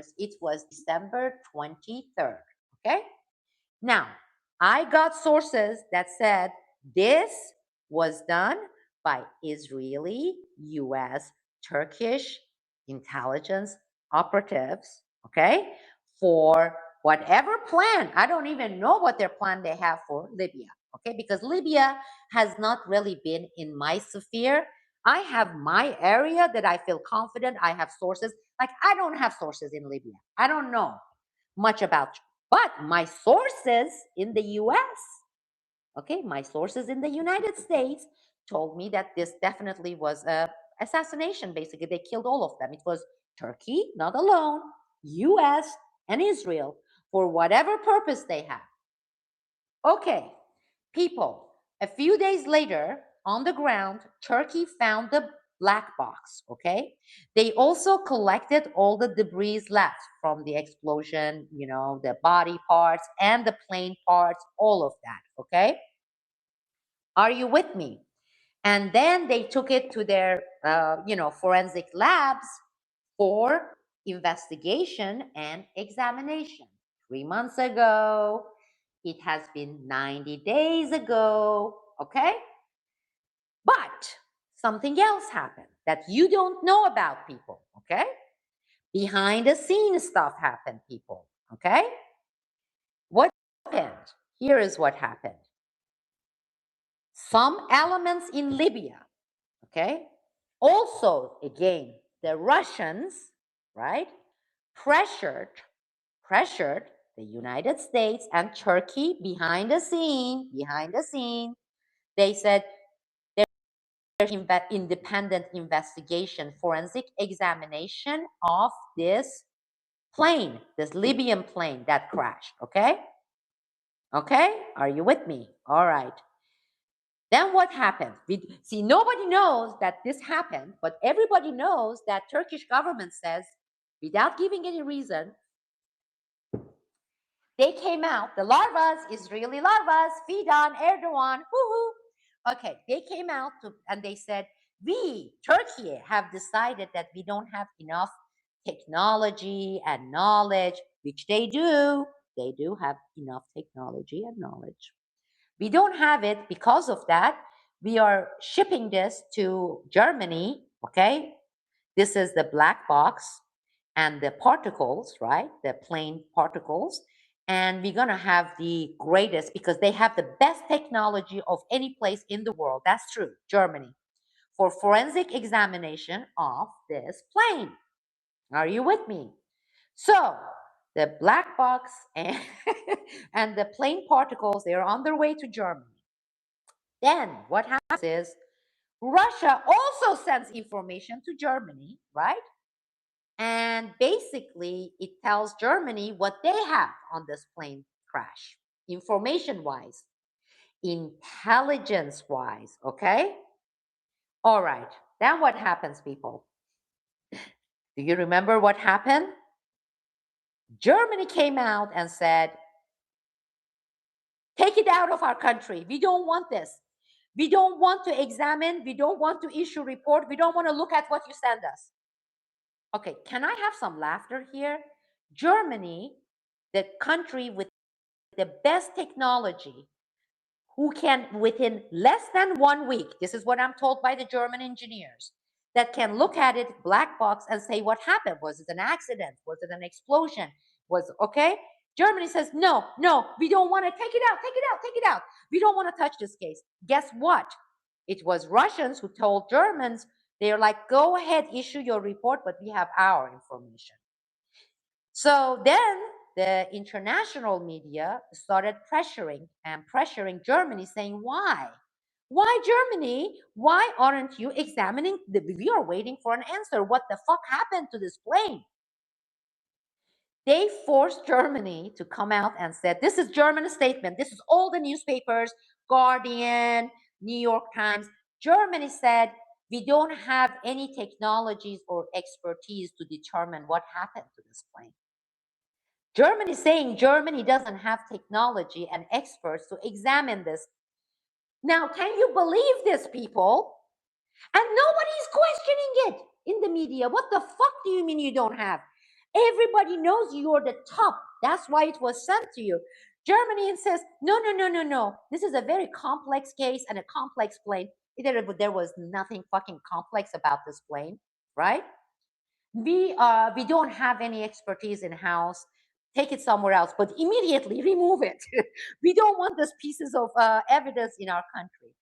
rumors, it was December 23rd. Okay? Now, I got sources that said this was done by Israeli, US, Turkish intelligence operatives, okay, for whatever plan. I don't even know what their plan they have for Libya, okay, because Libya has not really been in my sphere. I have my area that I feel confident. I have sources. Like, I don't have sources in Libya. I don't know much about, but my sources in the US, okay, my sources in the United States told me that this definitely was a assassination. Basically, they killed all of them. It was Turkey, not alone, US and Israel, for whatever purpose they have. Okay, people, a few days later, on the ground, Turkey found the black box, okay? They also collected all the debris left from the explosion, the body parts and the plane parts, all of that, okay? Are you with me? And then they took it to their, forensic labs for investigation and examination. 3 months ago, it has been 90 days ago, okay? But something else happened that you don't know about, people, okay? Behind the scenes stuff happened, people, okay? What happened? Here is what happened. Some elements in Libya, okay? Also, again, the Russians, right, pressured the United States and Turkey behind the scene. They said there's independent investigation, forensic examination of this plane, this Libyan plane that crashed, okay? Okay, are you with me? All right. Then what happened? See, nobody knows that this happened, but everybody knows that Turkish government says, without giving any reason, they came out, the larvas, Israeli larvas, Fidan, Erdogan, woohoo. Okay, they came out and they said, we, Turkey, have decided that we don't have enough technology and knowledge, which they do. They do have enough technology and knowledge. We don't have it. Because of that, we are shipping this to Germany, okay? This is the black box and the particles, right? The plane particles. And we're going to have the greatest, because they have the best technology of any place in the world. That's true, Germany, for forensic examination of this plane. Are you with me? So the black box and, and the plane particles, they're on their way to Germany. Then what happens is Russia also sends information to Germany, right? And basically, it tells Germany what they have on this plane crash, information wise, intelligence wise, okay? All right. Then what happens, people? Do you remember what happened? Germany came out and said, take it out of our country. We don't want this. We don't want to examine. We don't want to issue report. We don't want to look at what you send us. Okay, can I have some laughter here? Germany, the country with the best technology, who can, within less than 1 week, this is what I'm told by the German engineers, that can look at it, black box, and say what happened. Was it an accident? Was it an explosion? Was, okay? Germany says, no, we don't want to, take it out. We don't want to touch this case. Guess what? It was Russians who told Germans, they're like, go ahead, issue your report, but we have our information. So then the international media started pressuring Germany, saying, why? Why Germany? Why aren't you examining? We are waiting for an answer. What the fuck happened to this plane? They forced Germany to come out and said, this is German statement. This is all the newspapers, Guardian, New York Times. Germany said, we don't have any technologies or expertise to determine what happened to this plane. Germany saying Germany doesn't have technology and experts to examine this. Now, can you believe this, people? And nobody's questioning it in the media. What the fuck do you mean you don't have? Everybody knows you're the top. That's why it was sent to you. Germany says, no, no, no, no, no. This is a very complex case and a complex plane. There was nothing fucking complex about this plane, right? We don't have any expertise in house. Take it somewhere else, but immediately remove it. We don't want those pieces of evidence in our country.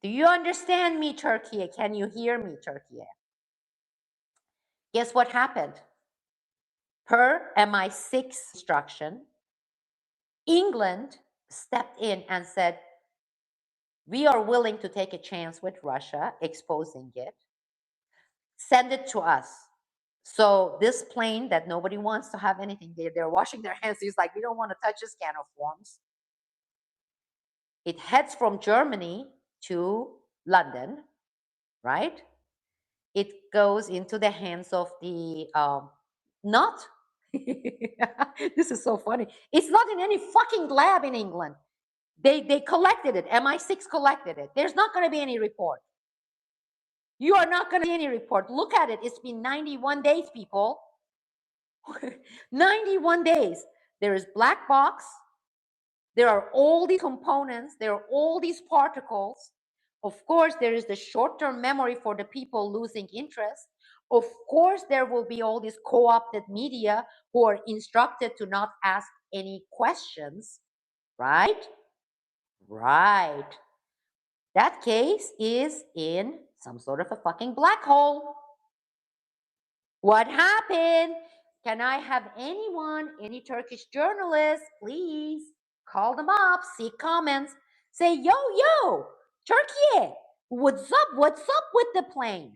Do you understand me, Turkey? Can you hear me, Turkey? Guess what happened? Per MI6 instruction, England stepped in and said, we are willing to take a chance with Russia, exposing it. Send it to us. So this plane that nobody wants to have anything, they're washing their hands. He's like, we don't want to touch this can of worms. It heads from Germany to London, right? It goes into the hands of the not. This is so funny. It's not in any fucking lab in England. They collected it. MI6 collected it. There's not going to be any report. You are not going to see any report. Look at it. It's been 91 days, people. 91 days. There is black box. There are all these components. There are all these particles. Of course, there is the short-term memory for the people losing interest. Of course, there will be all these co-opted media who are instructed to not ask any questions, right? Right. That case is in some sort of a fucking black hole. What happened? Can I have anyone, any Turkish journalist, please call them up, see comments, say, yo, Turkey, what's up? What's up with the plane?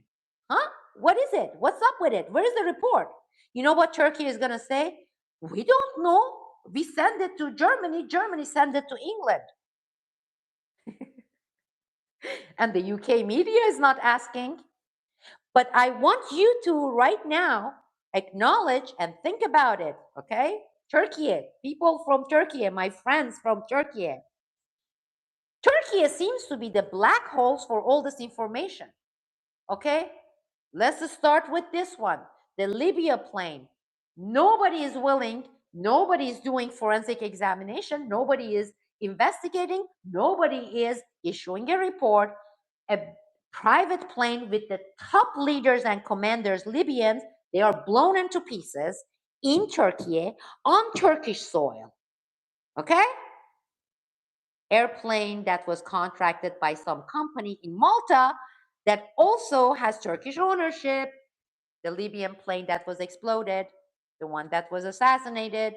Huh? What is it? What's up with it? Where is the report? You know what Turkey is going to say? We don't know. We send it to Germany. Germany send it to England. And the UK media is not asking. But I want you to right now acknowledge and think about it, okay? Turkey, people from Turkey, my friends from Turkey. Turkey seems to be the black holes for all this information, okay? Let's start with this one, the Libya plane. Nobody is willing, nobody is doing forensic examination, nobody is investigating, nobody is issuing a report. A private plane with the top leaders and commanders, Libyans, they are blown into pieces in Turkey on Turkish soil. Okay? Airplane that was contracted by some company in Malta that also has Turkish ownership. The Libyan plane that was exploded, the one that was assassinated.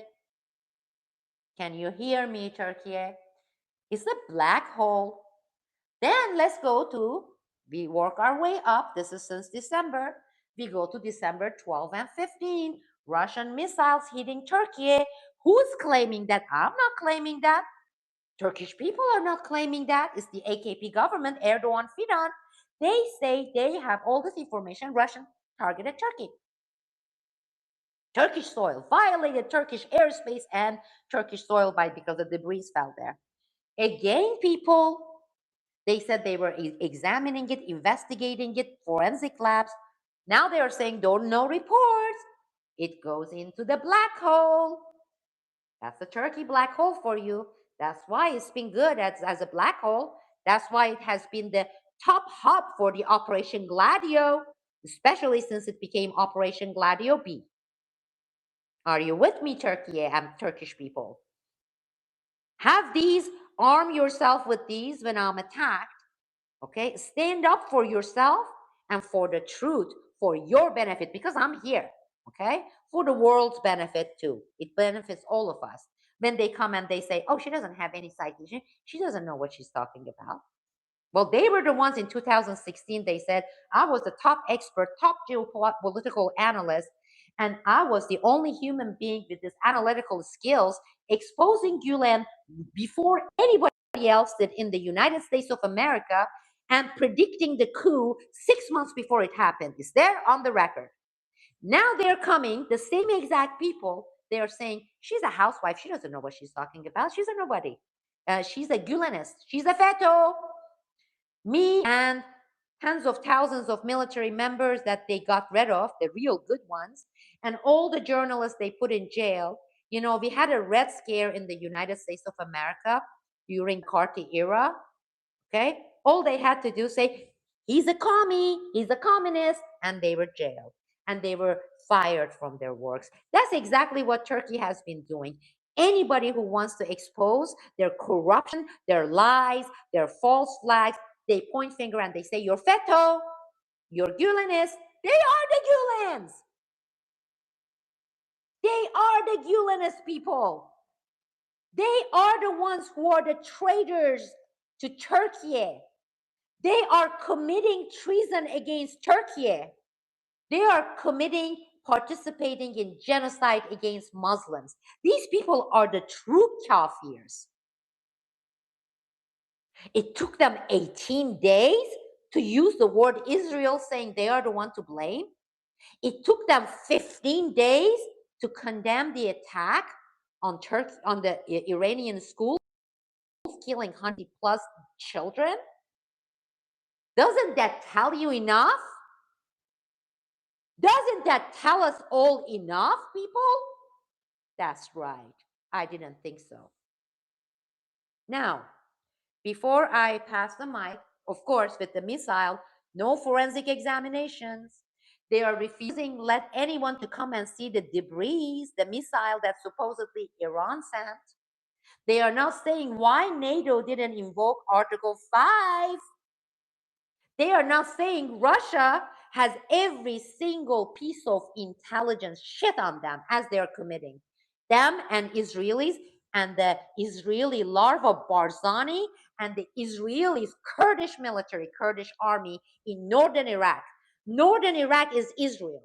Can you hear me, Turkey? It's a black hole. Then let's go to, we work our way up. This is since December. We go to December 12 and 15. Russian missiles hitting Turkey. Who's claiming that? I'm not claiming that. Turkish people are not claiming that. It's the AKP government, Erdogan, Fidan. They say they have all this information. Russian targeted Turkey. Turkish soil, violated Turkish airspace and Turkish soil because the debris fell there. Again, people, they said they were examining it, investigating it, forensic labs. Now they are saying, don't know reports. It goes into the black hole. That's the Turkey black hole for you. That's why it's been good as a black hole. That's why it has been the top hub for the Operation Gladio, especially since it became Operation Gladio B. Are you with me, Turkey and Turkish people? Have these, arm yourself with these when I'm attacked. Okay, stand up for yourself and for the truth, for your benefit, because I'm here, okay, for the world's benefit too. It benefits all of us. When they come and they say, oh, she doesn't have any citation, she doesn't know what she's talking about. Well, they were the ones in 2016, they said, I was the top expert, top geopolitical analyst, and I was the only human being with this analytical skills exposing Gulen before anybody else did in the United States of America and predicting the coup 6 months before it happened. It's there on the record. Now they're coming, the same exact people, they're saying, she's a housewife. She doesn't know what she's talking about. She's a nobody. She's a Gulenist. She's a feto. Me and tens of thousands of military members that they got rid of, the real good ones, and all the journalists they put in jail. You know, we had a Red Scare in the United States of America during Carter era. Okay, all they had to do say he's a commie, he's a communist, and they were jailed and they were fired from their works. That's exactly what Turkey has been doing. Anybody who wants to expose their corruption, their lies, their false flags, they point finger and they say, you're FETÖ, you're Gülenists. They are the Gülens. They are the Gülenist people. They are the ones who are the traitors to Turkey. They are committing treason against Turkey. They are participating in genocide against Muslims. These people are the true kafirs. It took them 18 days to use the word Israel, saying they are the one to blame. It took them 15 days to condemn the attack on Turkey, on the Iranian schools, killing 100 plus children. Doesn't that tell you enough? Doesn't that tell us all enough, people? That's right. I didn't think so. Now, before I pass the mic, of course, with the missile, no forensic examinations. They are refusing let anyone to come and see the debris, the missile that supposedly Iran sent. They are now saying why NATO didn't invoke Article 5. They are now saying Russia has every single piece of intelligence shit on them as they're committing. Them and Israelis and the Israeli larva Barzani and the Israelis Kurdish military, Kurdish army in northern Iraq. Northern Iraq is Israel.